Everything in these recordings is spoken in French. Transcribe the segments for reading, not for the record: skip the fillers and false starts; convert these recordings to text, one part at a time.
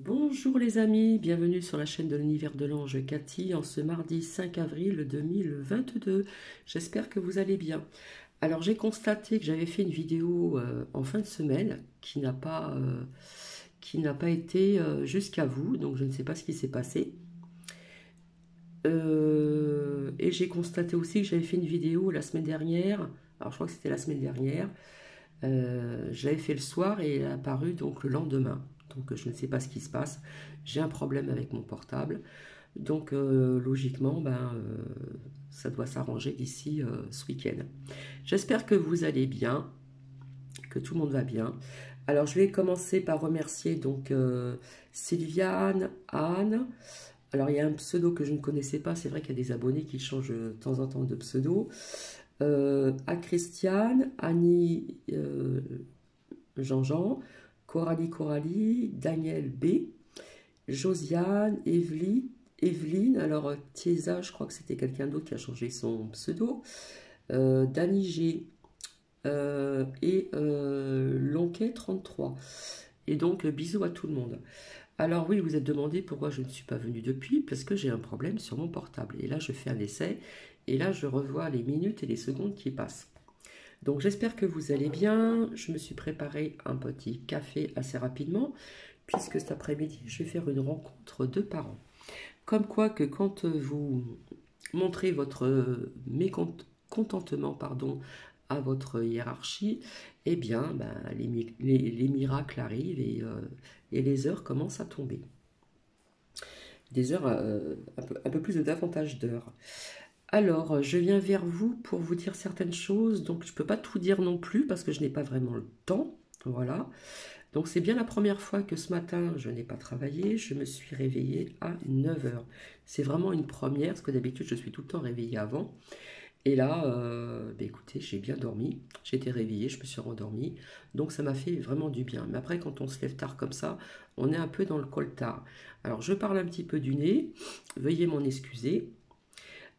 Bonjour les amis, bienvenue sur la chaîne de l'univers de l'ange Cathy en ce mardi 5 avril 2022. J'espère que vous allez bien. Alors j'ai constaté que j'avais fait une vidéo en fin de semaine qui n'a pas été jusqu'à vous, donc je ne sais pas ce qui s'est passé. Et j'ai constaté aussi que j'avais fait une vidéo la semaine dernière, alors je crois que c'était la semaine dernière, je l'avais fait le soir et elle est apparue donc le lendemain. Donc je ne sais pas ce qui se passe. J'ai un problème avec mon portable. Donc logiquement, ça doit s'arranger d'ici ce week-end. J'espère que vous allez bien, que tout le monde va bien. Alors je vais commencer par remercier donc Sylviane, Anne. Alors il y a un pseudo que je ne connaissais pas. C'est vrai qu'il y a des abonnés qui changent de temps en temps de pseudo. À Christiane, Annie Jean-Jean, Coralie, Daniel B, Josiane, Evelyne, alors Tiesa, je crois que c'était quelqu'un d'autre qui a changé son pseudo, Dani G et Lonquet 33. Et donc bisous à tout le monde. Alors oui, vous êtes demandé pourquoi je ne suis pas venue depuis, parce que j'ai un problème sur mon portable. Et là, je fais un essai, et là, je revois les minutes et les secondes qui passent. Donc j'espère que vous allez bien. Je me suis préparé un petit café assez rapidement, puisque cet après-midi, je vais faire une rencontre de parents. Comme quoi que quand vous montrez votre mécontentement à votre hiérarchie, eh bien, les miracles arrivent et les heures commencent à tomber. Des heures, un peu plus de davantage d'heures. Alors, je viens vers vous pour vous dire certaines choses, donc je ne peux pas tout dire non plus parce que je n'ai pas vraiment le temps, voilà. Donc c'est bien la première fois que ce matin, je n'ai pas travaillé, je me suis réveillée à 9 heures. C'est vraiment une première, parce que d'habitude, je suis tout le temps réveillée avant. Et là, écoutez, j'ai bien dormi, j'ai été réveillée, je me suis rendormie, donc ça m'a fait vraiment du bien. Mais après, quand on se lève tard comme ça, on est un peu dans le coltard. Alors, je parle un petit peu du nez, veuillez m'en excuser.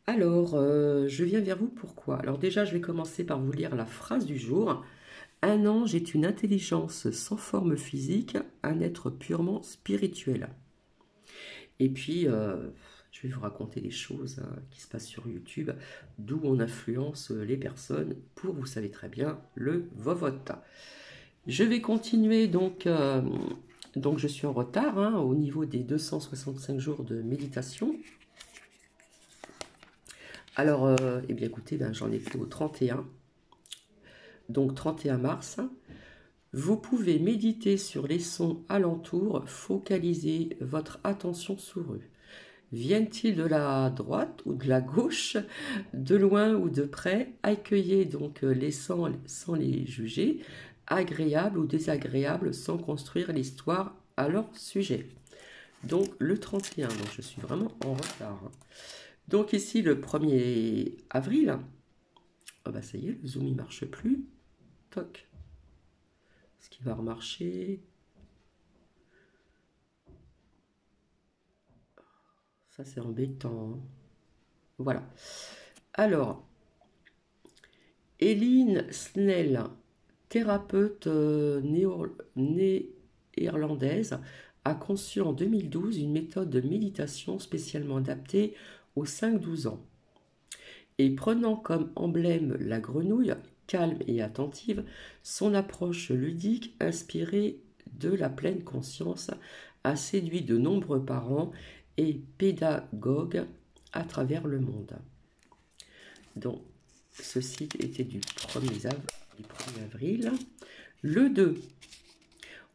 Alors, je viens vers vous pourquoi? Alors déjà, je vais commencer par vous lire la phrase du jour. Un ange est une intelligence sans forme physique, un être purement spirituel. Et puis, je vais vous raconter des choses qui se passent sur YouTube, d'où on influence les personnes pour, vous savez très bien, le vovote. Je vais continuer donc je suis en retard au niveau des 265 jours de méditation. Alors, eh bien écoutez, j'en ai fait au 31, donc 31 mars. Vous pouvez méditer sur les sons alentours, focaliser votre attention sur eux. Viennent-ils de la droite ou de la gauche, de loin ou de près? Accueillez donc les sons sans les juger, agréables ou désagréables, sans construire l'histoire à leur sujet. Donc le 31, donc je suis vraiment en retard. Donc ici le 1er avril, oh ça y est, le zoom il marche plus. Toc. Ce qui va remarcher. Ça c'est embêtant. Voilà. Alors, Eline Snell, thérapeute néerlandaise, a conçu en 2012 une méthode de méditation spécialement adaptée aux 5-12 ans. Et prenant comme emblème la grenouille, calme et attentive, son approche ludique, inspirée de la pleine conscience, a séduit de nombreux parents et pédagogues à travers le monde. Donc, ceci était du 1er avril. Le 2,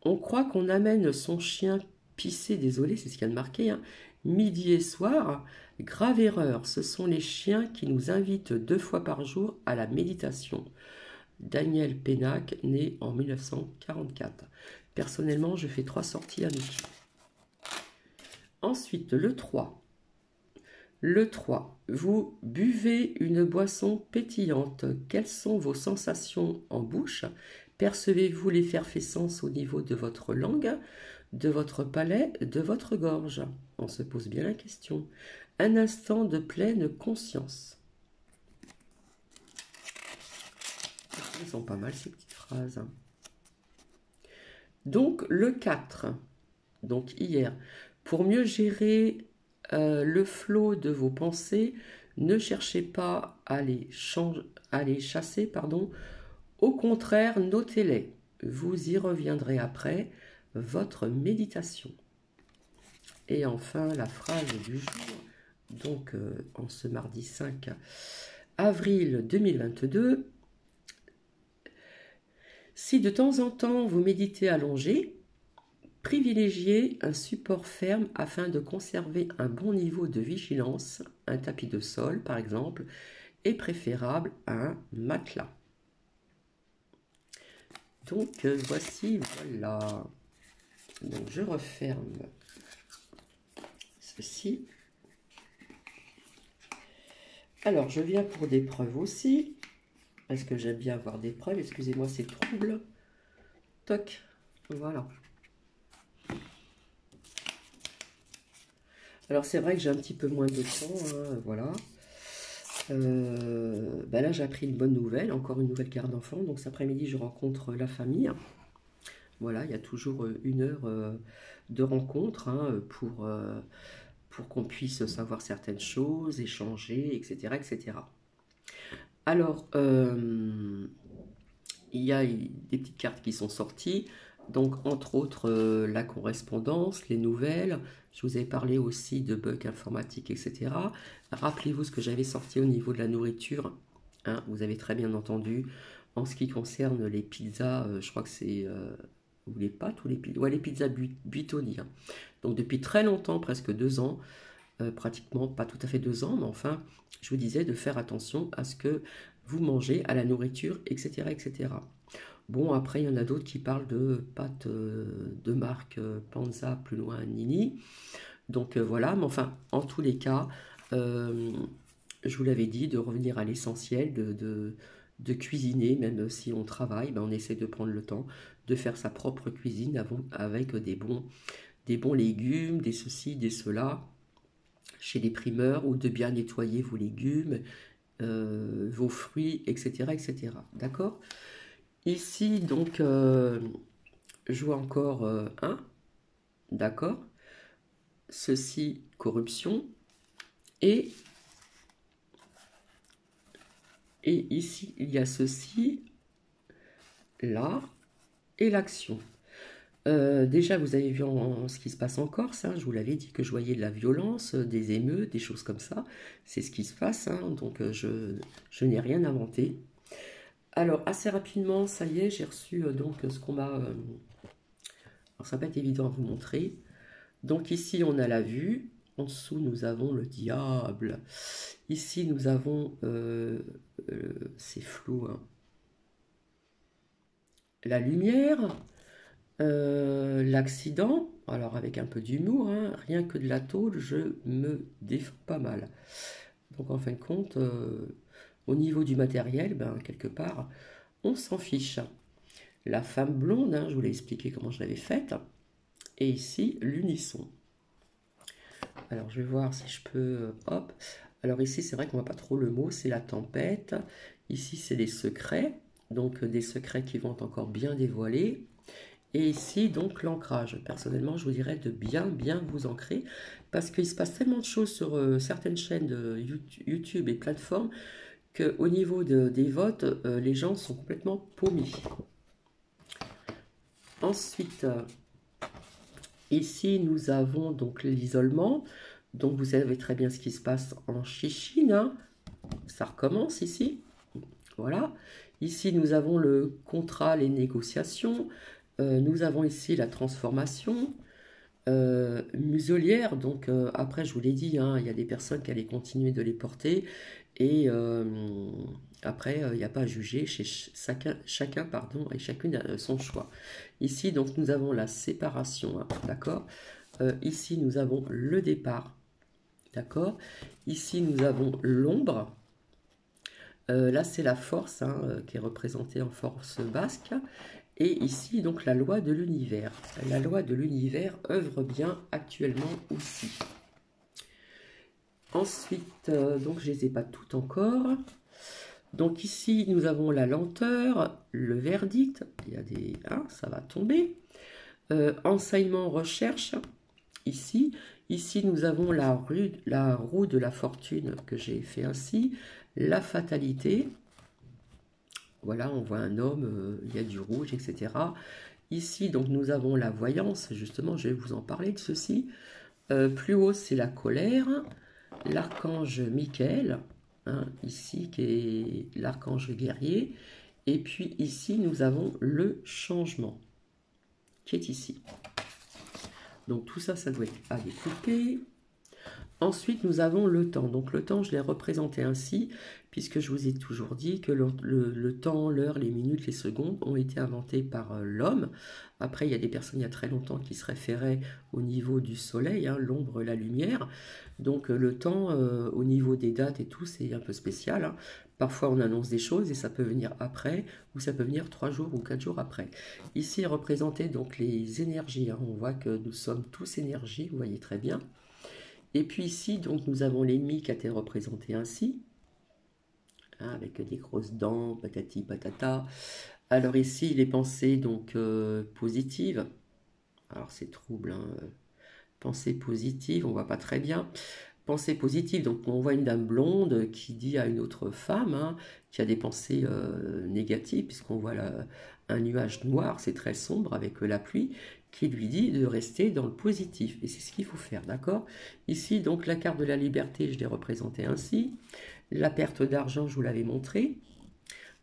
on croit qu'on amène son chien pissé, désolé, c'est ce qu'il y a de marqué, midi et soir. Grave erreur, ce sont les chiens qui nous invitent 2 fois par jour à la méditation. Daniel Pénac, né en 1944. Personnellement, je fais 3 sorties à midi. Ensuite, le 3. Le 3. Vous buvez une boisson pétillante. Quelles sont vos sensations en bouche? Percevez-vous l'effervescence au niveau de votre langue, de votre palais, de votre gorge? On se pose bien la question. Un instant de pleine conscience. Elles sont pas mal ces petites phrases. Donc le 4. donc hier. Pour mieux gérer le flot de vos pensées, ne cherchez pas à les chasser, pardon. Au contraire, notez-les. Vous y reviendrez après votre méditation. Et enfin, la phrase du jour, donc en ce mardi 5 avril 2022. Si de temps en temps vous méditez allongé, privilégiez un support ferme afin de conserver un bon niveau de vigilance. Un tapis de sol, par exemple, est préférable à un matelas. Donc voici, voilà. Donc je referme ceci. Alors je viens pour des preuves aussi, parce que j'aime bien avoir des preuves. Excusez-moi, c'est trouble. Toc, voilà. Alors c'est vrai que j'ai un petit peu moins de temps, hein, voilà. Ben là j'ai appris une bonne nouvelle, encore une nouvelle carte d'enfant. Donc cet après-midi je rencontre la famille. Voilà, il y a toujours une heure de rencontre, hein, pour qu'on puisse savoir certaines choses, échanger, etc. etc. Alors, il y a des petites cartes qui sont sorties, donc entre autres la correspondance, les nouvelles. Je vous avais parlé aussi de bugs informatiques, etc. Rappelez-vous ce que j'avais sorti au niveau de la nourriture, hein, vous avez très bien entendu. En ce qui concerne les pizzas, je crois que c'est ou les pâtes ou les pizzas Buitoni, hein. Donc depuis très longtemps, presque 2 ans, pratiquement pas tout à fait 2 ans, mais enfin, je vous disais de faire attention à ce que vous mangez, à la nourriture, etc. etc. Bon, après, il y en a d'autres qui parlent de pâtes de marque Panza, plus loin Nini. Donc voilà, mais enfin, en tous les cas, je vous l'avais dit, de revenir à l'essentiel, de cuisiner, même si on travaille, ben on essaie de prendre le temps de faire sa propre cuisine avec des bons légumes, des ceci, des cela, chez les primeurs, ou de bien nettoyer vos légumes, vos fruits, etc. etc. D'accord? Ici, donc, je vois encore un, d'accord? Ceci, corruption. Et ici, il y a ceci, là, et l'action. Déjà, vous avez vu ce qui se passe en Corse, hein, je vous l'avais dit que je voyais de la violence, des émeutes, des choses comme ça. C'est ce qui se passe, hein, donc je n'ai rien inventé. Alors, assez rapidement, ça y est, j'ai reçu donc ce qu'on m'a... alors, ça va pas être évident à vous montrer. Donc ici, on a la vue. En dessous, nous avons le diable. Ici, nous avons... c'est flou, hein, la lumière. L'accident, alors avec un peu d'humour, hein, rien que de la tôle, je me défends pas mal. Donc en fin de compte, au niveau du matériel, ben, quelque part, on s'en fiche. La femme blonde, hein, je vous l'ai expliqué comment je l'avais faite. Et ici, l'unisson. Alors je vais voir si je peux... hop. Alors ici, c'est vrai qu'on voit pas trop le mot, c'est la tempête. Ici, c'est les secrets. Donc des secrets qui vont encore bien dévoiler. Et ici, donc, l'ancrage. Personnellement, je vous dirais de bien vous ancrer, parce qu'il se passe tellement de choses sur certaines chaînes de YouTube et plateformes, qu'au niveau des votes, les gens sont complètement paumés. Ensuite, ici, nous avons donc l'isolement. Donc, vous savez très bien ce qui se passe en Chine, hein. Ça recommence ici. Voilà. Ici, nous avons le contrat, les négociations. Nous avons ici la transformation muselière. Donc après, je vous l'ai dit, hein, il y a des personnes qui allaient continuer de les porter. Et après, il n'y a pas à juger. Chacun pardon, et chacune a son choix. Ici, donc, nous avons la séparation. Hein, d'accord? Ici, nous avons le départ. D'accord? Ici, nous avons l'ombre. Là, c'est la force, hein, qui est représentée en force basque. Et ici, donc, la loi de l'univers. La loi de l'univers œuvre bien actuellement aussi. Ensuite, donc, je ne les ai pas toutes encore. Donc, ici, nous avons la lenteur, le verdict. Il y a des... Hein, ça va tomber. Enseignement, recherche, ici. Ici, nous avons la roue de la fortune que j'ai fait ainsi. La fatalité. Voilà, on voit un homme, il y a du rouge, etc. Ici, donc, nous avons la voyance. Justement, je vais vous en parler de ceci. Plus haut, c'est la colère. L'archange Michael, hein, ici, qui est l'archange guerrier. Et puis ici, nous avons le changement, qui est ici. Donc tout ça, ça doit être à découper. Ensuite, nous avons le temps. Donc le temps, je l'ai représenté ainsi, puisque je vous ai toujours dit que le temps, l'heure, les minutes, les secondes ont été inventés par l'homme. Après, il y a des personnes il y a très longtemps qui se référaient au niveau du soleil, hein, l'ombre, la lumière. Donc le temps, au niveau des dates et tout, c'est un peu spécial, hein. Parfois, on annonce des choses et ça peut venir après, ou ça peut venir 3 jours ou 4 jours après. Ici, représenté donc les énergies, hein. On voit que nous sommes tous énergie, vous voyez très bien. Et puis ici, donc, nous avons l'ennemi qui a été représenté ainsi, hein, avec des grosses dents, patati patata. Alors ici, les pensées donc positives. Alors c'est trouble, hein. Pensée positive, on voit pas très bien. Pensée positive, donc on voit une dame blonde qui dit à une autre femme, hein, qui a des pensées négatives, puisqu'on voit un nuage noir, c'est très sombre avec la pluie, qui lui dit de rester dans le positif. Et c'est ce qu'il faut faire, d'accord? Ici, donc la carte de la liberté, je l'ai représentée ainsi. La perte d'argent, je vous l'avais montré.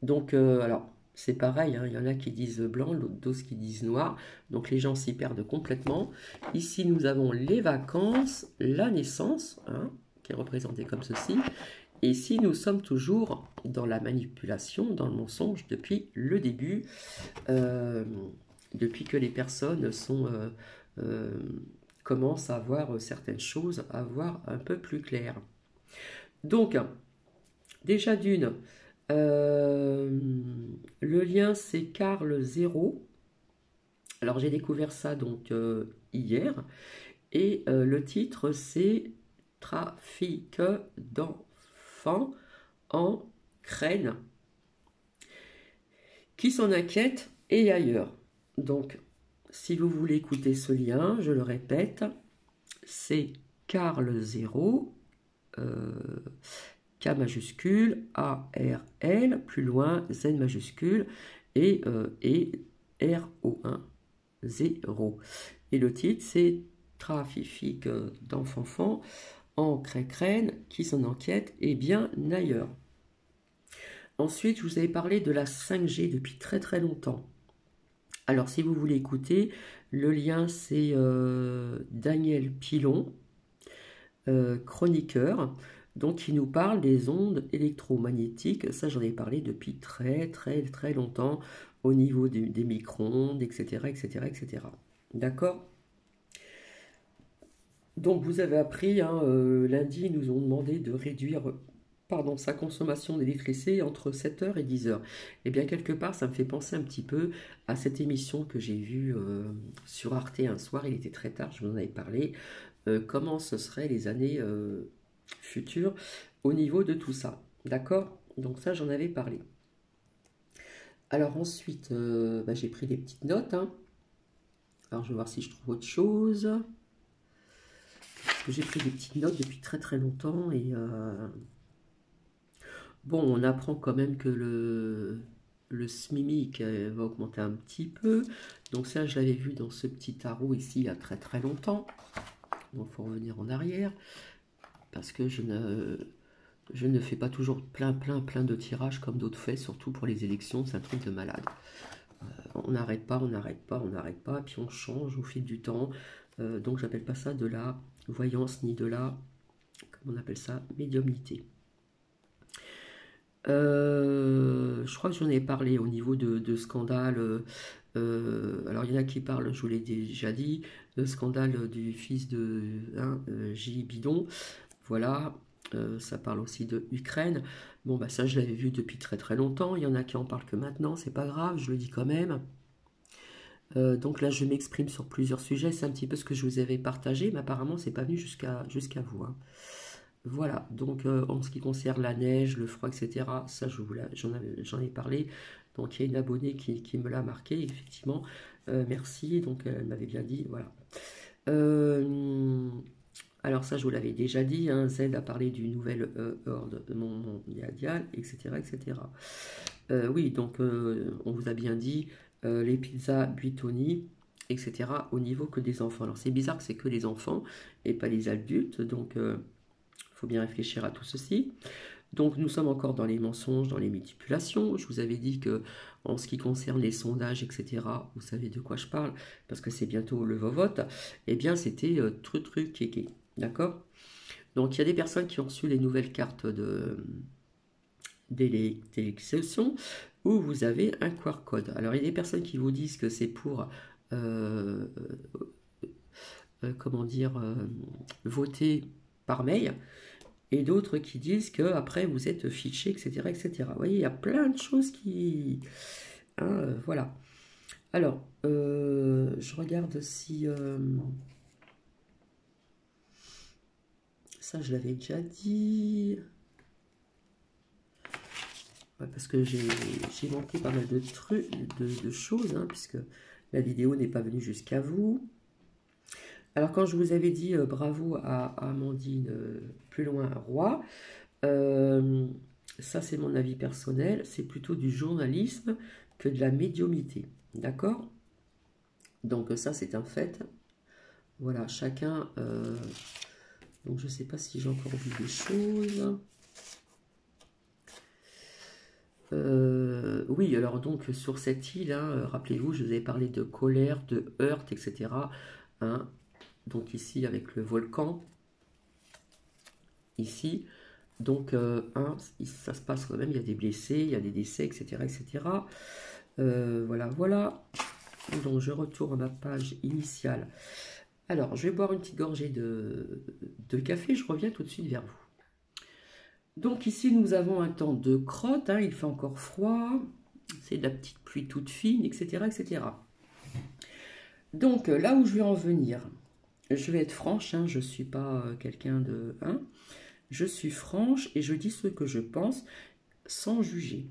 Donc, alors, c'est pareil, hein, il y en a qui disent blanc, d'autres qui disent noir. Donc, les gens s'y perdent complètement. Ici, nous avons les vacances, la naissance, hein, qui est représentée comme ceci. Et ici, nous sommes toujours dans la manipulation, dans le mensonge depuis le début, depuis que les personnes commencent à voir certaines choses, à voir un peu plus clair. Donc, déjà d'une, le lien c'est Carl Zéro. Alors j'ai découvert ça donc hier et le titre c'est Trafic d'enfants en Ukraine qui s'en inquiète et ailleurs. Donc si vous voulez écouter ce lien, je le répète, c'est Carl Zéro. K majuscule, A-R-L, plus loin, Z majuscule, et R-O-1, 0. Et le titre, c'est Trafic d'enfants en Ukraine qui s'en enquête et bien ailleurs. Ensuite, je vous avais parlé de la 5G depuis très très longtemps. Alors, si vous voulez écouter, le lien, c'est Daniel Pilon, chroniqueur. Donc, il nous parle des ondes électromagnétiques. Ça, j'en ai parlé depuis très, très, très longtemps au niveau des micro-ondes, etc., etc., etc. D'accord? Donc, vous avez appris, hein, lundi, ils nous ont demandé de réduire sa consommation d'électricité entre 7h et 10h. Et bien, quelque part, ça me fait penser un petit peu à cette émission que j'ai vue sur Arte un soir. Il était très tard, je vous en avais parlé. Comment ce seraient les années futures au niveau de tout ça. D'accord? Donc ça, j'en avais parlé. Alors ensuite, j'ai pris des petites notes, hein. Alors je vais voir si je trouve autre chose. Parce que j'ai pris des petites notes depuis très très longtemps. Et bon, on apprend quand même que le SMIMIC va augmenter un petit peu. Donc ça, je l'avais vu dans ce petit tarot ici il y a très très longtemps. Donc il faut revenir en arrière. Parce que je ne fais pas toujours plein de tirages comme d'autres font, surtout pour les élections, c'est un truc de malade. On n'arrête pas, puis on change au fil du temps. Donc j'appelle pas ça de la voyance, ni de la, comment on appelle ça, médiumnité. Je crois que j'en ai parlé au niveau de scandale. Alors il y en a qui parlent, je vous l'ai déjà dit, le scandale du fils de J. Bidon. Voilà, ça parle aussi de Ukraine. Bon, bah ça, je l'avais vu depuis très très longtemps. Il y en a qui en parlent que maintenant, c'est pas grave, je le dis quand même. Donc là, je m'exprime sur plusieurs sujets. C'est un petit peu ce que je vous avais partagé, mais apparemment, c'est pas venu jusqu'à vous, hein. Voilà, donc en ce qui concerne la neige, le froid, etc., ça, j'en ai parlé. Donc il y a une abonnée qui me l'a marqué, effectivement. Merci, donc elle m'avait bien dit, voilà. Euh, alors ça, je vous l'avais déjà dit, hein, Z a parlé du nouvel ordre mondial, etc., etc. Oui, donc on vous a bien dit les pizzas Buitoni, etc., au niveau que des enfants. Alors c'est bizarre que c'est que les enfants et pas les adultes, donc il faut bien réfléchir à tout ceci. Donc nous sommes encore dans les mensonges, dans les manipulations. Je vous avais dit que en ce qui concerne les sondages, etc., vous savez de quoi je parle, parce que c'est bientôt le vote, eh bien c'était truc, kéké. D'accord? Donc il y a des personnes qui ont reçu les nouvelles cartes d'élection où vous avez un QR code. Alors il y a des personnes qui vous disent que c'est pour euh, comment dire voter par mail et d'autres qui disent que après vous êtes fiché, etc., etc. Vous voyez, il y a plein de choses qui... hein, voilà. Alors, je regarde si... ça, je l'avais déjà dit. Ouais, parce que j'ai manqué pas mal de trucs, de choses, hein, puisque la vidéo n'est pas venue jusqu'à vous. Alors, quand je vous avais dit bravo à Amandine, plus loin, Roi, euh, ça, c'est mon avis personnel. C'est plutôt du journalisme que de la médiumité. D'accord? Donc, ça, c'est un fait. Voilà, chacun... donc, je ne sais pas si j'ai encore vu des choses. Oui, alors donc, sur cette île, hein, rappelez-vous, je vous avais parlé de colère, de heurte, etc. Hein, donc, ici, avec le volcan, ici... Donc, hein, ça se passe quand même, il y a des blessés, il y a des décès, etc. etc. Voilà, voilà. Donc, je retourne à ma page initiale. Alors, je vais boire une petite gorgée de café, je reviens tout de suite vers vous. Donc, ici, nous avons un temps de crotte, hein, il fait encore froid, c'est de la petite pluie toute fine, etc. etc. Donc, là où je vais en venir, je vais être franche, hein, je ne suis pas quelqu'un de... Hein, je suis franche et je dis ce que je pense sans juger.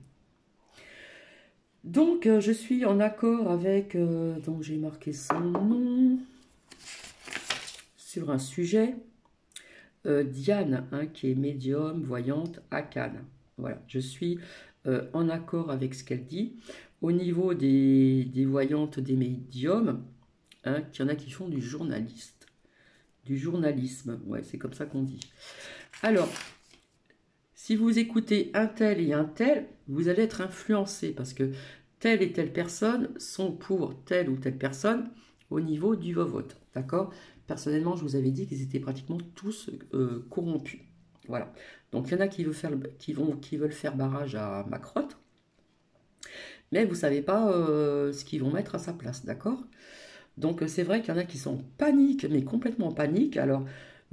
Donc, je suis en accord avec, donc j'ai marqué son nom, sur un sujet, Diane, hein, qui est médium, voyante, à Cannes. Voilà, je suis en accord avec ce qu'elle dit. Au niveau des voyantes, des médiums, hein, qu'il y en a qui font du journalisme, ouais, c'est comme ça qu'on dit. Alors, si vous écoutez un tel et un tel, vous allez être influencé parce que telle et telle personne sont pour telle ou telle personne au niveau du vote. D'accord? Personnellement, je vous avais dit qu'ils étaient pratiquement tous corrompus. Voilà. Donc il y en a qui veulent faire barrage à Macron, mais vous ne savez pas ce qu'ils vont mettre à sa place. D'accord? Donc c'est vrai qu'il y en a qui sont en panique, mais complètement en panique. Alors,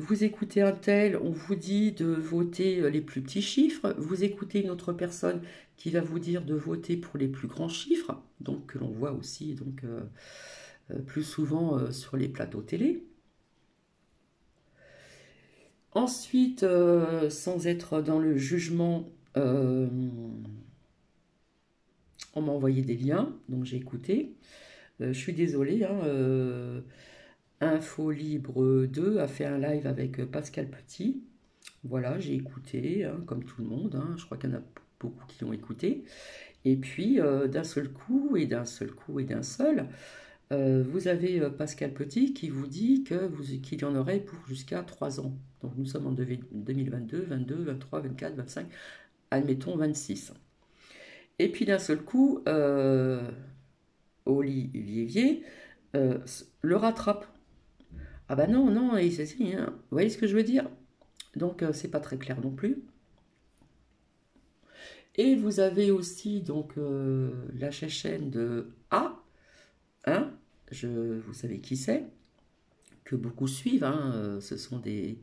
vous écoutez un tel, on vous dit de voter les plus petits chiffres. Vous écoutez une autre personne qui va vous dire de voter pour les plus grands chiffres, donc que l'on voit aussi donc, plus souvent sur les plateaux télé. Ensuite, sans être dans le jugement, on m'a envoyé des liens, donc j'ai écouté. Je suis désolée, hein, Info Libre 2 a fait un live avec Pascal Petit. Voilà, j'ai écouté, hein, comme tout le monde. Hein, je crois qu'il y en a beaucoup qui l'ont écouté. Et puis, d'un seul coup, vous avez Pascal Petit qui vous dit qu'il y en aurait pour jusqu'à 3 ans. Donc, nous sommes en 2022, 22, 23, 24, 25, admettons 26. Et puis, d'un seul coup, Olivier le rattrape. Ah bah non, non, et c'est si, hein. Vous voyez ce que je veux dire? Donc c'est pas très clair non plus. Et vous avez aussi donc la chaîne de A, hein, vous savez qui c'est, que beaucoup suivent, hein, ce sont des...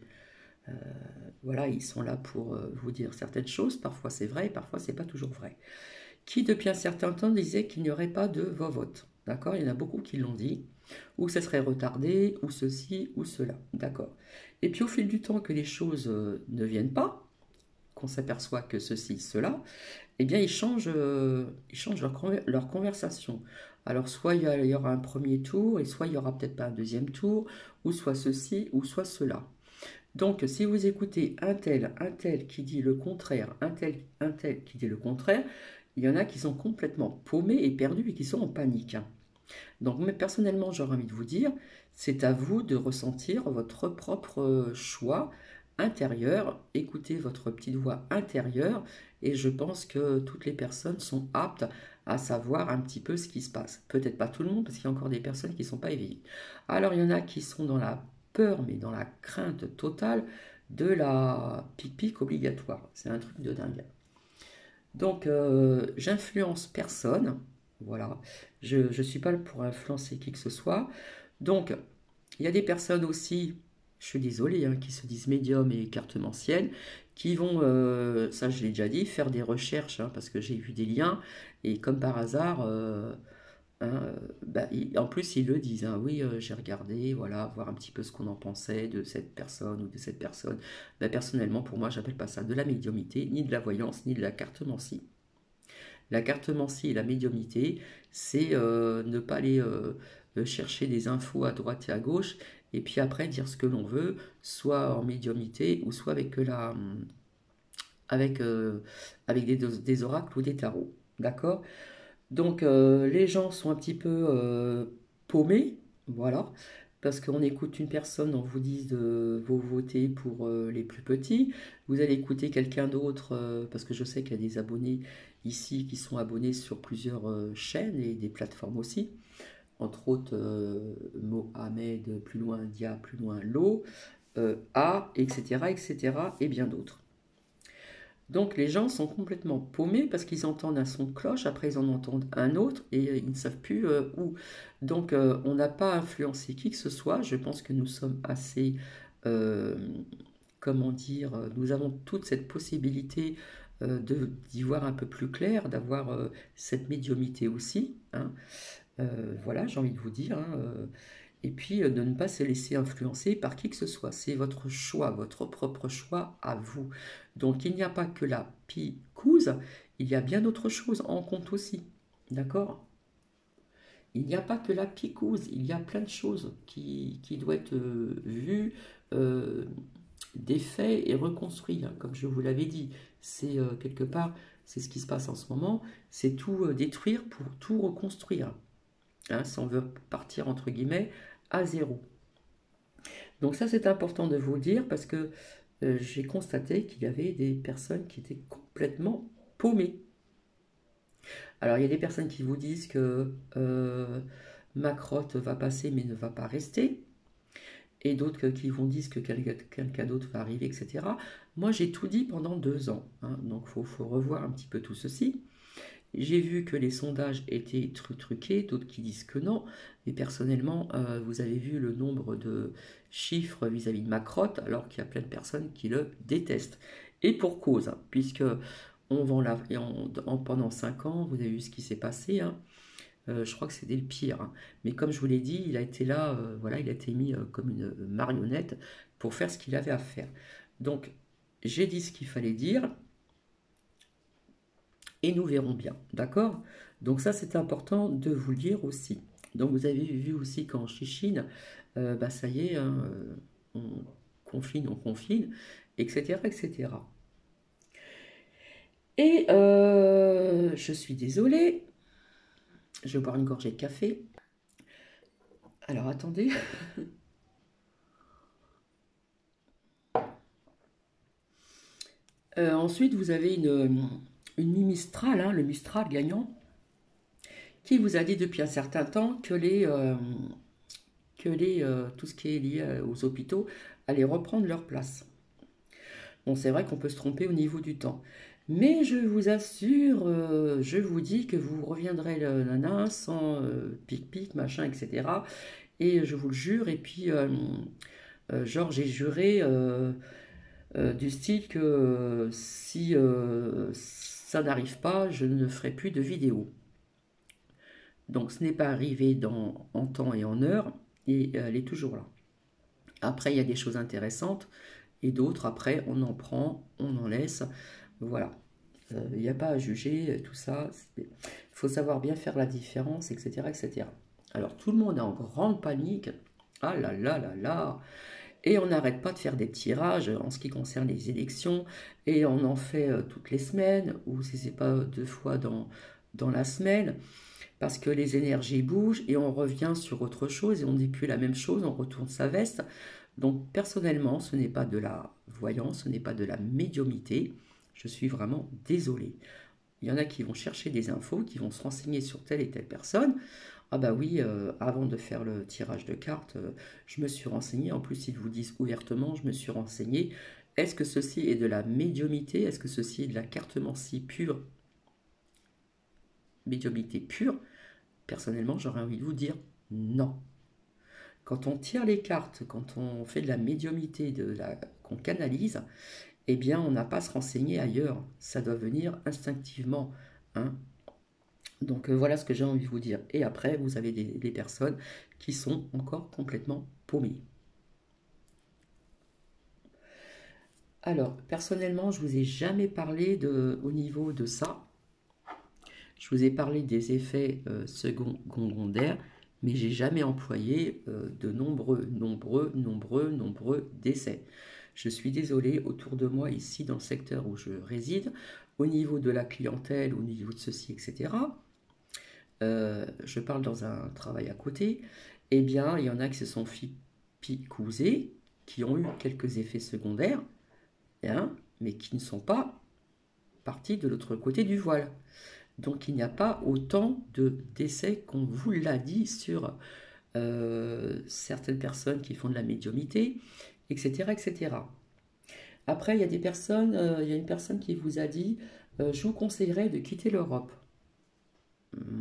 voilà, ils sont là pour vous dire certaines choses, parfois c'est vrai, parfois c'est pas toujours vrai. Qui depuis un certain temps disait qu'il n'y aurait pas de vote. D'accord? Il y en a beaucoup qui l'ont dit, ou ça serait retardé, ou ceci, ou cela. D'accord? Et puis au fil du temps que les choses ne viennent pas, qu'on s'aperçoit que ceci, cela, eh bien ils changent leur conversation. Alors, soit il y aura un premier tour, et soit il y aura peut-être pas un deuxième tour, ou soit ceci, ou soit cela. Donc, si vous écoutez un tel qui dit le contraire, un tel qui dit le contraire, il y en a qui sont complètement paumés et perdus et qui sont en panique. Donc, mais personnellement, j'aurais envie de vous dire, c'est à vous de ressentir votre propre choix intérieur, écoutez votre petite voix intérieure, et je pense que toutes les personnes sont aptes à savoir un petit peu ce qui se passe. Peut-être pas tout le monde, parce qu'il y a encore des personnes qui ne sont pas éveillées. Alors, il y en a qui sont dans la peur, mais dans la crainte totale de la pique-pique obligatoire. C'est un truc de dingue. Donc, j'influence personne. Voilà. Je ne suis pas là pour influencer qui que ce soit. Donc, il y a des personnes aussi, je suis désolée, hein, qui se disent médium et cartomanciennes, qui vont, ça je l'ai déjà dit, faire des recherches, hein, parce que j'ai vu des liens, et comme par hasard, hein, bah, en plus ils le disent, hein, oui, j'ai regardé, voilà, voir un petit peu ce qu'on en pensait de cette personne ou de cette personne. Bah, personnellement, pour moi, j'appelle pas ça de la médiumité, ni de la voyance, ni de la cartomancie. La cartomancie et la médiumnité, c'est ne pas aller chercher des infos à droite et à gauche, et puis après dire ce que l'on veut, soit en médiumnité, ou soit avec, euh, avec des oracles ou des tarots. D'accord? Donc les gens sont un petit peu paumés, voilà, parce qu'on écoute une personne, on vous dit de vous voter pour les plus petits, vous allez écouter quelqu'un d'autre, parce que je sais qu'il y a des abonnés ici qui sont abonnés sur plusieurs chaînes et des plateformes aussi, entre autres Mohamed, plus loin Dia, plus loin Lo, A, etc., etc., et bien d'autres. Donc les gens sont complètement paumés parce qu'ils entendent un son de cloche, après ils en entendent un autre et ils ne savent plus où. Donc on n'a pas influencé qui que ce soit. Je pense que nous sommes assez, euh, comment dire, nous avons toute cette possibilité d'y voir un peu plus clair, d'avoir cette médiumité aussi, hein. Voilà, j'ai envie de vous dire, hein, et puis de ne pas se laisser influencer par qui que ce soit. C'est votre choix, votre propre choix à vous. Donc il n'y a pas que la picouse, il y a bien d'autres choses en compte aussi. D'accord? Il n'y a pas que la picouse, il y a plein de choses qui doivent être vues, euh, défaits et reconstruits, hein, comme je vous l'avais dit. C'est quelque part, c'est ce qui se passe en ce moment, c'est tout détruire pour tout reconstruire, hein, si on veut partir entre guillemets à zéro. Donc ça c'est important de vous le dire parce que j'ai constaté qu'il y avait des personnes qui étaient complètement paumées. Alors il y a des personnes qui vous disent que Macrotte va passer mais ne va pas rester, et d'autres qui vont dire que quelqu'un d'autre va arriver, etc. Moi j'ai tout dit pendant 2 ans, hein, donc faut revoir un petit peu tout ceci. J'ai vu que les sondages étaient truqués, d'autres qui disent que non. Mais personnellement, vous avez vu le nombre de chiffres vis-à-vis de Macrotte, alors qu'il y a plein de personnes qui le détestent. Et pour cause, hein, puisque on vend pendant 5 ans, vous avez vu ce qui s'est passé, hein. Je crois que c'était le pire, hein. Mais comme je vous l'ai dit, il a été là, voilà, il a été mis comme une marionnette pour faire ce qu'il avait à faire. Donc, j'ai dit ce qu'il fallait dire, et nous verrons bien, d'accord? Donc ça, c'est important de vous le dire aussi. Donc vous avez vu aussi qu'en Chichine, bah ça y est, hein, on confine, etc., etc. Et je suis désolée, je vais boire une gorgée de café. Alors attendez. Ensuite, vous avez une Mistral, hein, le Mistral gagnant, qui vous a dit depuis un certain temps que tout ce qui est lié aux hôpitaux allait reprendre leur place. Bon, c'est vrai qu'on peut se tromper au niveau du temps. Mais je vous assure, je vous dis que vous reviendrez nana sans pic-pic, machin, etc. Et je vous le jure, et puis, genre, j'ai juré du style que si ça n'arrive pas, je ne ferai plus de vidéos. Donc ce n'est pas arrivé en temps et en heure, et elle est toujours là. Après, il y a des choses intéressantes, et d'autres, après, on en prend, on en laisse, voilà. Il n'y a pas à juger, tout ça. Il faut savoir bien faire la différence, etc., etc. Alors tout le monde est en grande panique. Ah là là là là. Et on n'arrête pas de faire des tirages en ce qui concerne les élections. Et on en fait toutes les semaines, ou si c'est pas 2 fois dans la semaine, parce que les énergies bougent et on revient sur autre chose et on ne dit plus la même chose, on retourne sa veste. Donc personnellement, ce n'est pas de la voyance, ce n'est pas de la médiumnité. Je suis vraiment désolée. Il y en a qui vont chercher des infos, qui vont se renseigner sur telle et telle personne. Ah bah oui, avant de faire le tirage de cartes, je me suis renseigné. En plus, ils vous disent ouvertement, je me suis renseigné. Est-ce que ceci est de la médiumité? Est-ce que ceci est de la cartomancie pure? Médiumité pure? Personnellement, j'aurais envie de vous dire non. Quand on tire les cartes, quand on fait de la médiumité, qu'on canalise, eh bien, on n'a pas à se renseigner ailleurs. Ça doit venir instinctivement, hein. Donc voilà ce que j'ai envie de vous dire. Et après, vous avez des personnes qui sont encore complètement paumées. Alors, personnellement, je vous ai jamais parlé au niveau de ça. Je vous ai parlé des effets secondaires, mais j'ai jamais employé de nombreux décès. Je suis désolé, autour de moi, ici, dans le secteur où je réside, au niveau de la clientèle, au niveau de ceci, etc., je parle dans un travail à côté, eh bien, il y en a qui se sont picousés, qui ont eu quelques effets secondaires, hein, mais qui ne sont pas partis de l'autre côté du voile. Donc il n'y a pas autant de décès qu'on vous l'a dit sur certaines personnes qui font de la médiumité, etc., etc. Après, il y a des personnes, il y a une personne qui vous a dit, je vous conseillerais de quitter l'Europe.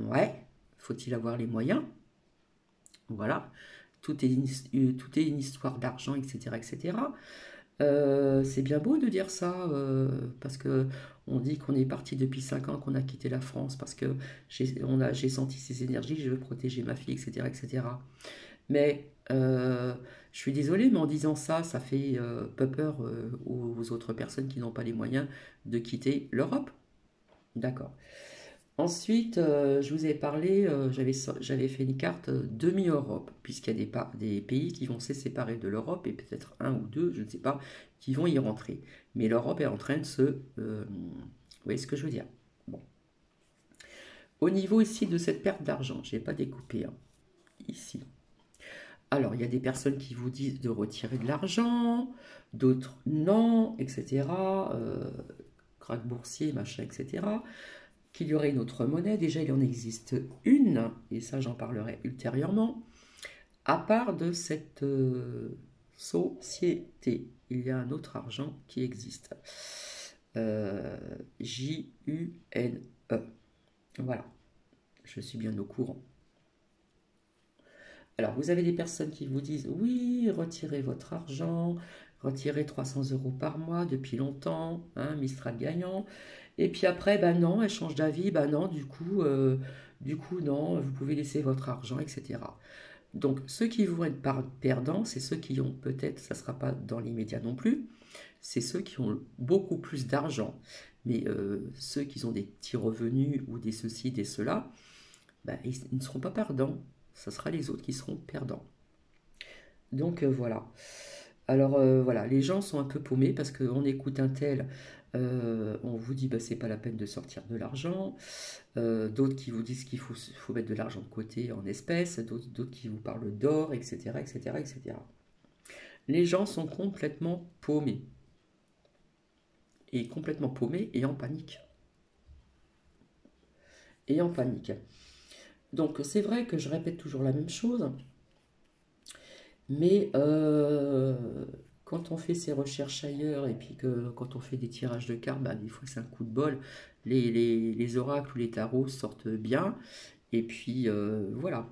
Ouais, faut-il avoir les moyens? Voilà, tout est une histoire d'argent, etc., etc. C'est bien beau de dire ça, parce que on dit qu'on est parti depuis 5 ans, qu'on a quitté la France, parce que j'ai senti ces énergies, je veux protéger ma fille, etc., etc. Mais je suis désolée, mais en disant ça, ça fait pas peur aux autres personnes qui n'ont pas les moyens de quitter l'Europe. D'accord. Ensuite, je vous ai parlé, j'avais fait une carte demi-Europe, puisqu'il y a des pays qui vont se séparer de l'Europe, et peut-être un ou deux, je ne sais pas, qui vont y rentrer. Mais l'Europe est en train de vous voyez ce que je veux dire? Bon. Au niveau ici de cette perte d'argent, je n'ai pas découpé, hein, ici. Alors, il y a des personnes qui vous disent de retirer de l'argent, d'autres non, etc. Crack boursier, machin, etc. Qu'il y aurait une autre monnaie. Déjà, il en existe une, et ça, j'en parlerai ultérieurement. À part de cette société, il y a un autre argent qui existe. June. Voilà, je suis bien au courant. Alors, vous avez des personnes qui vous disent, oui, retirez votre argent, retirez 300 € par mois depuis longtemps, hein, Mistral gagnant. Et puis après, ben non, elle change d'avis, ben non, du coup, non, vous pouvez laisser votre argent, etc. Donc, ceux qui vont être perdants, c'est ceux qui ont peut-être, ça ne sera pas dans l'immédiat non plus, c'est ceux qui ont beaucoup plus d'argent. Mais ceux qui ont des petits revenus ou des ceci, des cela, ben, ils ne seront pas perdants. Ce sera les autres qui seront perdants. Donc voilà. Alors voilà, les gens sont un peu paumés parce qu'on écoute un tel, on vous dit bah, c'est pas la peine de sortir de l'argent, d'autres qui vous disent faut mettre de l'argent de côté en espèces, d'autres qui vous parlent d'or, etc., etc., etc. Les gens sont complètement paumés. Et complètement paumés et en panique. Et en panique. Donc c'est vrai que je répète toujours la même chose, mais quand on fait ses recherches ailleurs et puis que quand on fait des tirages de cartes, bah, des fois c'est un coup de bol, les oracles ou les tarots sortent bien, et puis voilà.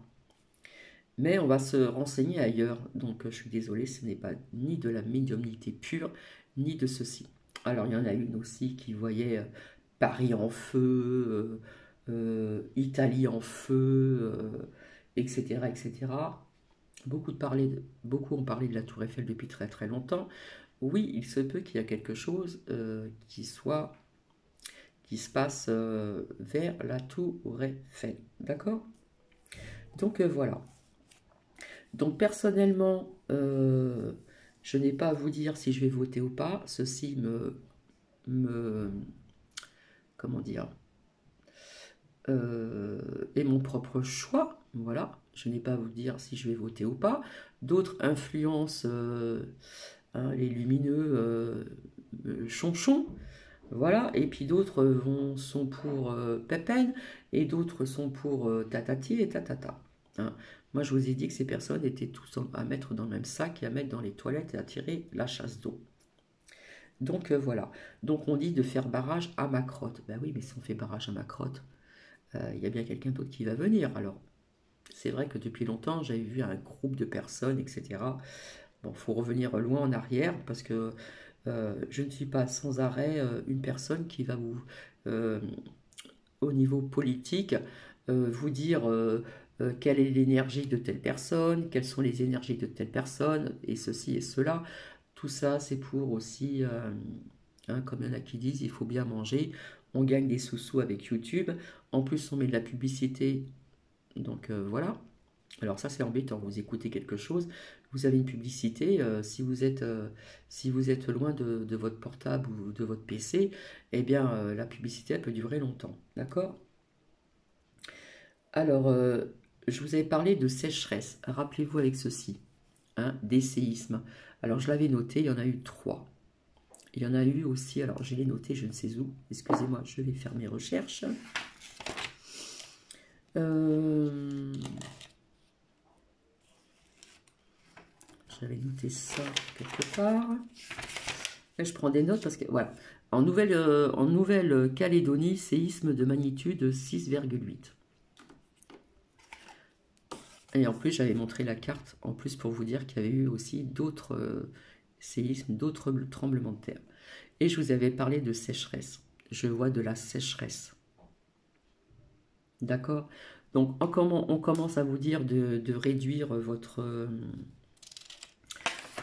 Mais on va se renseigner ailleurs, donc je suis désolée, ce n'est pas ni de la médiumnité pure, ni de ceci. Alors il y en a une aussi qui voyait Paris en feu, Italie en feu, etc., etc. Beaucoup ont parlé de la Tour Eiffel depuis très très longtemps. Oui, il se peut qu'il y a quelque chose qui se passe vers la Tour Eiffel. D'accord? Donc voilà. Donc personnellement, je n'ai pas à vous dire si je vais voter ou pas. Ceci me comment dire, est mon propre choix. Voilà. Je n'ai pas à vous dire si je vais voter ou pas. D'autres influencent les lumineux chonchons. Voilà, et puis d'autres sont pour Pépène, et d'autres sont pour Tatati et Tatata. Hein. Moi, je vous ai dit que ces personnes étaient tous à mettre dans le même sac et à mettre dans les toilettes et à tirer la chasse d'eau. Donc voilà. Donc on dit de faire barrage à ma crotte. Ben oui, mais si on fait barrage à ma crotte, il y a bien quelqu'un d'autre qui va venir. Alors, c'est vrai que depuis longtemps, j'avais vu un groupe de personnes, etc. Bon, il faut revenir loin en arrière parce que je ne suis pas sans arrêt une personne qui va vous, euh, au niveau politique, vous dire quelle est l'énergie de telle personne, quelles sont les énergies de telle personne, et ceci et cela. Tout ça, c'est pour aussi, comme il y en a qui disent, il faut bien manger. On gagne des sous-sous avec YouTube. En plus, on met de la publicité. Donc voilà. Alors ça c'est embêtant, vous écoutez quelque chose, vous avez une publicité, si vous êtes loin de votre portable ou de votre PC, eh bien la publicité elle peut durer longtemps, d'accord? Alors je vous avais parlé de sécheresse, rappelez-vous avec ceci, hein, des séismes. Alors je l'avais noté, il y en a eu 3. Il y en a eu aussi, alors je l'ai noté je ne sais où, excusez-moi, je vais faire mes recherches. J'avais noté ça quelque part. Là, je prends des notes parce que, voilà. En Nouvelle-Calédonie, séisme de magnitude 6,8. Et en plus, j'avais montré la carte, en plus pour vous dire qu'il y avait eu aussi d'autres séismes, d'autres tremblements de terre. Et je vous avais parlé de sécheresse. Je vois de la sécheresse. D'accord? Donc, on commence à vous dire de réduire votre...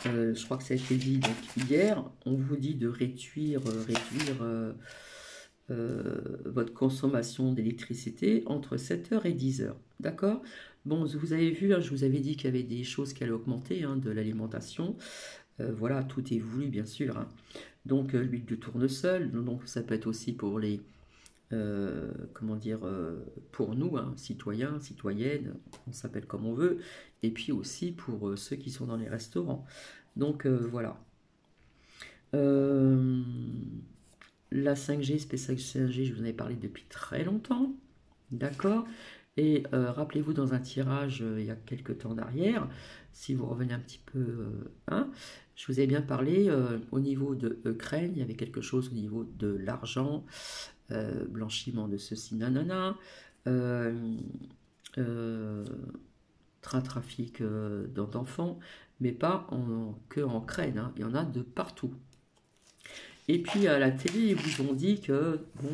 je crois que ça a été dit donc, hier, on vous dit de réduire votre consommation d'électricité entre 7h et 10h. D'accord? Bon, vous avez vu, hein, je vous avais dit qu'il y avait des choses qui allaient augmenter, hein, de l'alimentation. Voilà, tout est voulu, bien sûr. Hein. Donc, l'huile de tournesol, donc ça peut être aussi pour les... comment dire, pour nous, hein, citoyens, citoyennes, on s'appelle comme on veut, et puis aussi pour ceux qui sont dans les restaurants. Donc voilà. La 5G, SpaceX 5G, je vous en ai parlé depuis très longtemps, d'accord? Et rappelez-vous dans un tirage il y a quelques temps d'arrière, si vous revenez un petit peu, hein, je vous ai bien parlé au niveau de Ukraine, il y avait quelque chose au niveau de l'argent, blanchiment de ceci, nanana, trafic d'enfants, mais pas que en Ukraine, hein, il y en a de partout. Et puis à la télé, ils vous ont dit que, bon,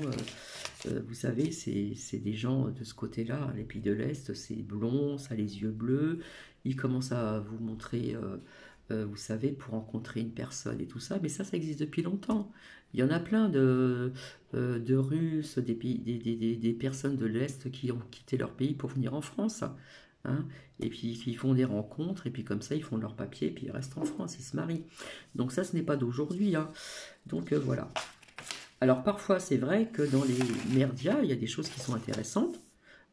vous savez, c'est des gens de ce côté-là, les pays de l'Est, c'est blond, ça a les yeux bleus, ils commencent à vous montrer, vous savez, pour rencontrer une personne et tout ça, mais ça existe depuis longtemps. Il y en a plein de Russes, des personnes de l'Est qui ont quitté leur pays pour venir en France. Hein, et puis qui font des rencontres, et puis comme ça, ils font leur papier, et puis ils restent en France, ils se marient. Donc ça, ce n'est pas d'aujourd'hui. Hein. Donc voilà. Alors parfois, c'est vrai que dans les merdias, il y a des choses qui sont intéressantes.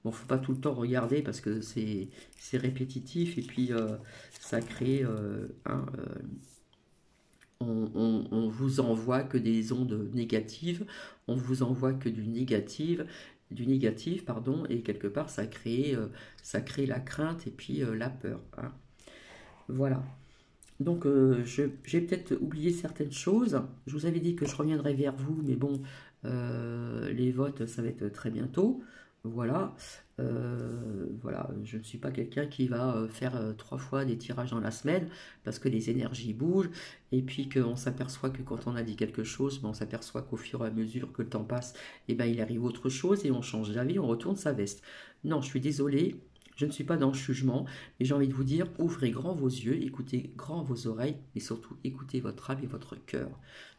Bon, faut pas tout le temps regarder parce que c'est répétitif, et puis ça crée on vous envoie que des ondes négatives, on vous envoie que du négatif, pardon, et quelque part ça crée la crainte et puis la peur. Hein. Voilà. Donc j'ai peut-être oublié certaines choses. Je vous avais dit que je reviendrai vers vous, mais bon, les votes, ça va être très bientôt. Voilà. Voilà, je ne suis pas quelqu'un qui va faire 3 fois des tirages dans la semaine parce que les énergies bougent et puis qu'on s'aperçoit que quand on a dit quelque chose, ben, on s'aperçoit qu'au fur et à mesure que le temps passe, et ben, il arrive autre chose et on change d'avis, on retourne sa veste. Non, je suis désolée, Je ne suis pas dans le jugement, mais j'ai envie de vous dire, ouvrez grand vos yeux, écoutez grand vos oreilles, et surtout écoutez votre âme et votre cœur.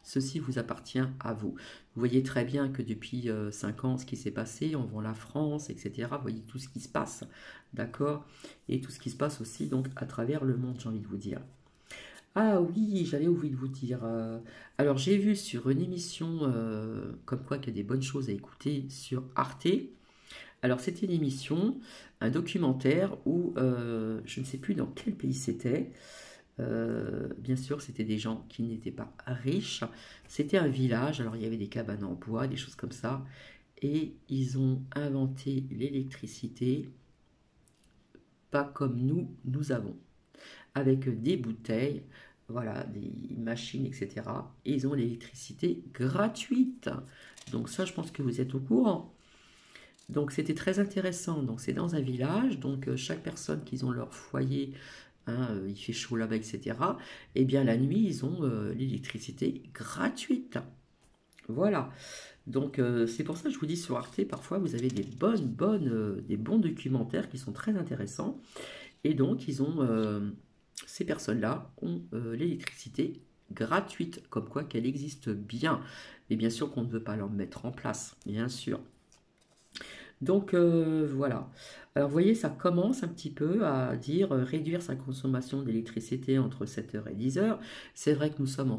Ceci vous appartient à vous. Vous voyez très bien que depuis 5 ans, ce qui s'est passé, on vend la France, etc. Vous voyez tout ce qui se passe, d'accord? Et tout ce qui se passe aussi donc à travers le monde, j'ai envie de vous dire. Ah oui, j'avais oublié de vous dire. Alors j'ai vu sur une émission comme quoi qu'il y a des bonnes choses à écouter sur Arte. Alors, c'était une émission, un documentaire où je ne sais plus dans quel pays c'était. Bien sûr, c'était des gens qui n'étaient pas riches. C'était un village, alors il y avait des cabanes en bois, des choses comme ça. Et ils ont inventé l'électricité, pas comme nous avons. Avec des bouteilles, voilà, des machines, etc. Et ils ont l'électricité gratuite. Donc ça, je pense que vous êtes au courant. Donc c'était très intéressant. Donc c'est dans un village, donc chaque personne qui ont leur foyer, hein, il fait chaud là-bas, etc. Et bien la nuit, ils ont l'électricité gratuite. Voilà. Donc c'est pour ça que je vous dis sur Arte, parfois vous avez des bons documentaires qui sont très intéressants. Et donc ils ont ces personnes-là ont l'électricité gratuite, comme quoi qu'elle existe bien. Mais bien sûr qu'on ne veut pas leur mettre en place, bien sûr. Donc voilà. Alors vous voyez, ça commence un petit peu à dire réduire sa consommation d'électricité entre 7 heures et 10 heures. C'est vrai que nous sommes en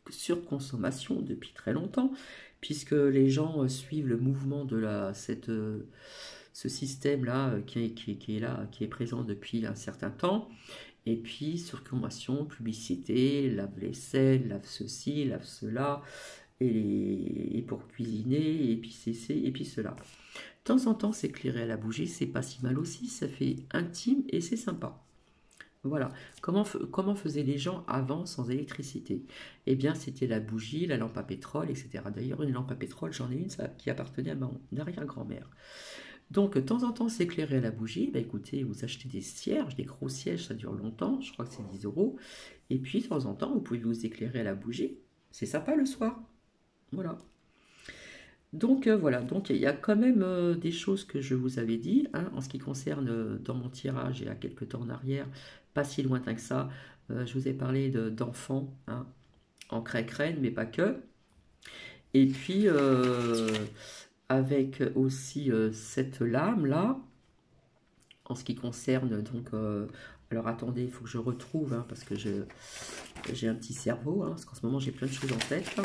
surconsommation depuis très longtemps, puisque les gens suivent le mouvement de ce système-là qui est là, qui est présent depuis un certain temps. Et puis surconsommation, publicité, lave-vaisselle, lave ceci, lave cela, et pour cuisiner, et puis ceci, et puis cela. De temps en temps, s'éclairer à la bougie, c'est pas si mal aussi, ça fait intime et c'est sympa. Voilà. Comment faisaient les gens avant sans électricité? Eh bien, c'était la bougie, la lampe à pétrole, etc. D'ailleurs, une lampe à pétrole, j'en ai une ça, qui appartenait à mon arrière-grand-mère. Donc, de temps en temps, s'éclairer à la bougie, bah, écoutez, vous achetez des cierges, des gros cierges, ça dure longtemps, je crois que c'est 10 euros. Et puis, de temps en temps, vous pouvez vous éclairer à la bougie. C'est sympa le soir. Voilà. Donc voilà, donc il y a quand même des choses que je vous avais dit, hein, en ce qui concerne dans mon tirage il y a quelques temps en arrière, pas si lointain que ça, je vous ai parlé d'enfants, hein, en crèque-reine, mais pas que. Et puis avec aussi cette lame-là, en ce qui concerne donc... alors attendez, il faut que je retrouve, hein, parce que j'ai un petit cerveau, hein, parce qu'en ce moment j'ai plein de choses en tête.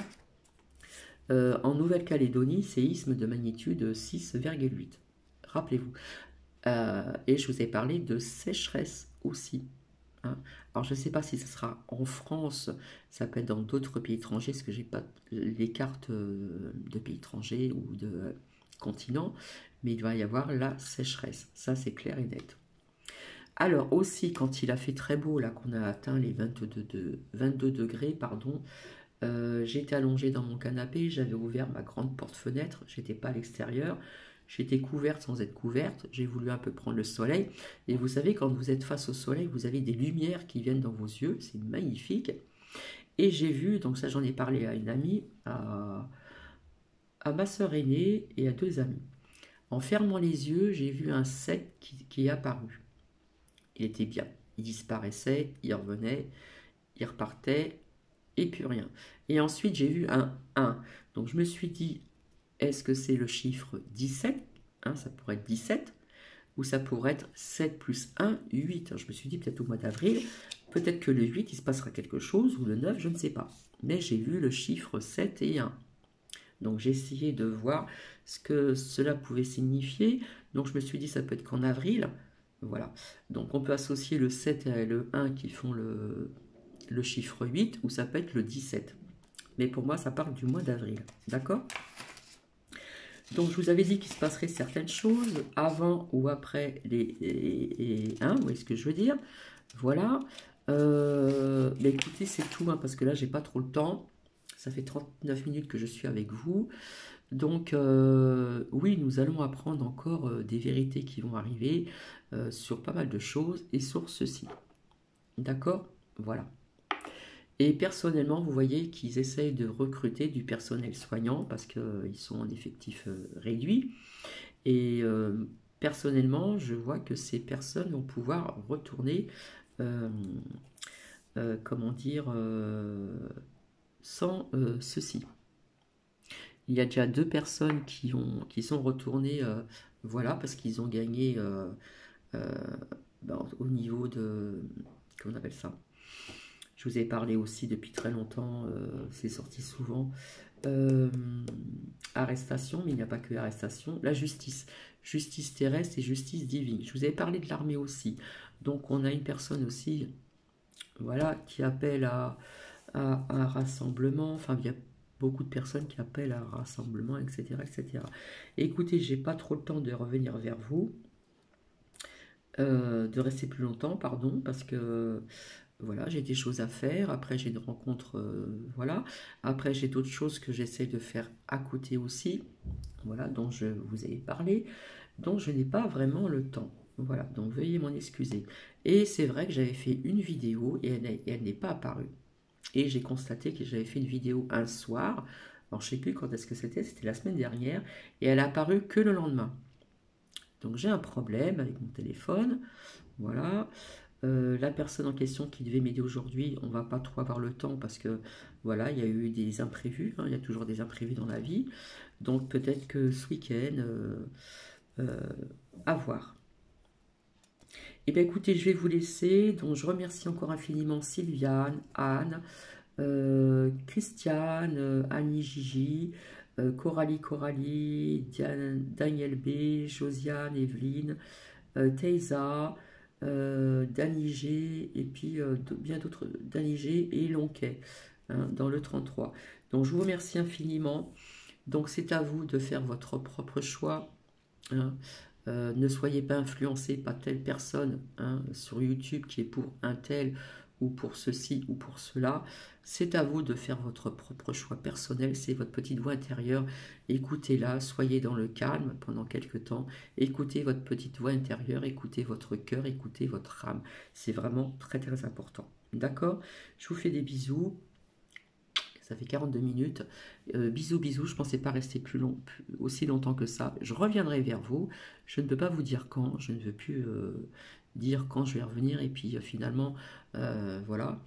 En Nouvelle-Calédonie, séisme de magnitude 6,8. Rappelez-vous. Et je vous ai parlé de sécheresse aussi, hein. Alors je ne sais pas si ce sera en France, ça peut être dans d'autres pays étrangers, parce que j'ai pas les cartes de pays étrangers ou de continents, mais il va y avoir la sécheresse. Ça c'est clair et net. Alors aussi, quand il a fait très beau, là qu'on a atteint les 22 degrés, pardon, j'étais allongée dans mon canapé, j'avais ouvert ma grande porte-fenêtre, j'étais pas à l'extérieur, j'étais couverte sans être couverte, j'ai voulu un peu prendre le soleil, et vous savez, quand vous êtes face au soleil, vous avez des lumières qui viennent dans vos yeux, c'est magnifique, et j'ai vu, donc ça j'en ai parlé à une amie, à ma sœur aînée et à 2 amis. En fermant les yeux, j'ai vu un 7 qui est apparu. Il était bien, il disparaissait, il revenait, il repartait, et plus rien. Et ensuite, j'ai vu un 1. Donc, je me suis dit, est-ce que c'est le chiffre 17, hein, ça pourrait être 17, ou ça pourrait être 7 plus 1, 8. Alors, je me suis dit, peut-être au mois d'avril, peut-être que le 8, il se passera quelque chose, ou le 9, je ne sais pas. Mais j'ai vu le chiffre 7 et 1. Donc, j'ai essayé de voir ce que cela pouvait signifier. Donc, je me suis dit, ça peut être qu'en avril. Voilà. Donc, on peut associer le 7 et le 1 qui font le chiffre 8, ou ça peut être le 17. Mais pour moi, ça parle du mois d'avril. D'accord? Donc, je vous avais dit qu'il se passerait certaines choses avant ou après hein, vous voyez ce que je veux dire? Voilà. Mais écoutez, c'est tout, hein, parce que là, j'ai pas trop le temps. Ça fait 39 minutes que je suis avec vous. Donc, oui, nous allons apprendre encore des vérités qui vont arriver sur pas mal de choses et sur ceci. D'accord? Voilà. Et personnellement, vous voyez qu'ils essayent de recruter du personnel soignant parce qu'ils sont en effectif réduit. Et personnellement, je vois que ces personnes vont pouvoir retourner, euh, comment dire, sans ceci. Il y a déjà 2 personnes qui sont retournées, voilà, parce qu'ils ont gagné euh, au niveau de, comment on appelle ça? Je vous ai parlé aussi depuis très longtemps, c'est sorti souvent. Euh, Arrestation, mais il n'y a pas que arrestation. La justice, justice terrestre et justice divine. Je vous avais parlé de l'armée aussi. Donc on a une personne aussi, voilà, qui appelle à un rassemblement. Enfin, il y a beaucoup de personnes qui appellent à un rassemblement, etc., etc. Écoutez, j'ai pas trop le temps de revenir vers vous, de rester plus longtemps, pardon, parce que voilà, j'ai des choses à faire. Après, j'ai une rencontre, voilà. Après, j'ai d'autres choses que j'essaie de faire à côté aussi, voilà, dont je vous ai parlé, dont je n'ai pas vraiment le temps. Voilà, donc veuillez m'en excuser. Et c'est vrai que j'avais fait une vidéo et elle n'est pas apparue. Et j'ai constaté que j'avais fait une vidéo un soir. Alors, je ne sais plus quand est-ce que c'était la semaine dernière, et elle a apparu que le lendemain. Donc, j'ai un problème avec mon téléphone. Voilà. La personne en question qui devait m'aider aujourd'hui, on va pas trop avoir le temps parce que voilà, il y a eu des imprévus, hein, il y a toujours des imprévus dans la vie. Donc peut-être que ce week-end, euh, à voir. Eh bien écoutez, je vais vous laisser. Donc je remercie encore infiniment Sylviane, Anne, Christiane, Annie Gigi, Coralie, Daniel B, Josiane, Evelyne, Teiza, Dany G, et puis bien d'autres, Dany G et Lonquet, hein, dans le 33. Donc je vous remercie infiniment. Donc c'est à vous de faire votre propre choix, hein. Ne soyez pas influencé par telle personne, hein, sur YouTube qui est pour un tel ou pour ceci ou pour cela. C'est à vous de faire votre propre choix personnel. C'est votre petite voix intérieure. Écoutez-la, soyez dans le calme pendant quelques temps. Écoutez votre petite voix intérieure, écoutez votre cœur, écoutez votre âme. C'est vraiment très très important. D'accord? Je vous fais des bisous. Ça fait 42 minutes. Bisous, bisous. Je ne pensais pas rester aussi longtemps que ça. Je reviendrai vers vous. Je ne peux pas vous dire quand. Je ne veux plus dire quand je vais revenir. Et puis finalement, voilà.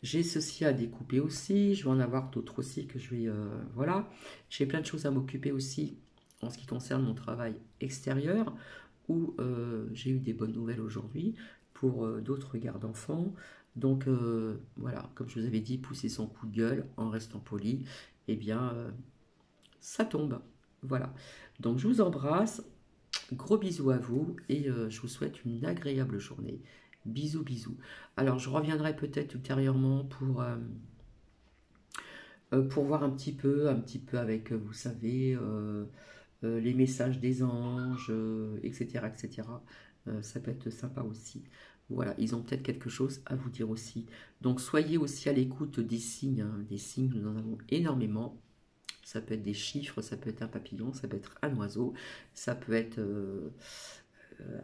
J'ai ceci à découper aussi. Je vais en avoir d'autres aussi que je vais. Voilà. J'ai plein de choses à m'occuper aussi en ce qui concerne mon travail extérieur, où j'ai eu des bonnes nouvelles aujourd'hui pour d'autres gardes d'enfants. Donc voilà, comme je vous avais dit, pousser son coup de gueule en restant poli, eh bien ça tombe. Voilà. Donc je vous embrasse, gros bisous à vous et je vous souhaite une agréable journée. Bisous, bisous. Alors je reviendrai peut-être ultérieurement pour voir un petit peu avec, vous savez, les messages des anges, etc., etc. Ça peut être sympa aussi. Voilà, ils ont peut-être quelque chose à vous dire aussi. Donc soyez aussi à l'écoute des signes, hein. Des signes, nous en avons énormément. Ça peut être des chiffres, ça peut être un papillon, ça peut être un oiseau, ça peut être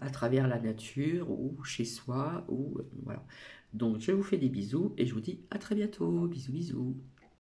à travers la nature ou chez soi, ou voilà. Donc je vous fais des bisous et je vous dis à très bientôt. Bisous, bisous.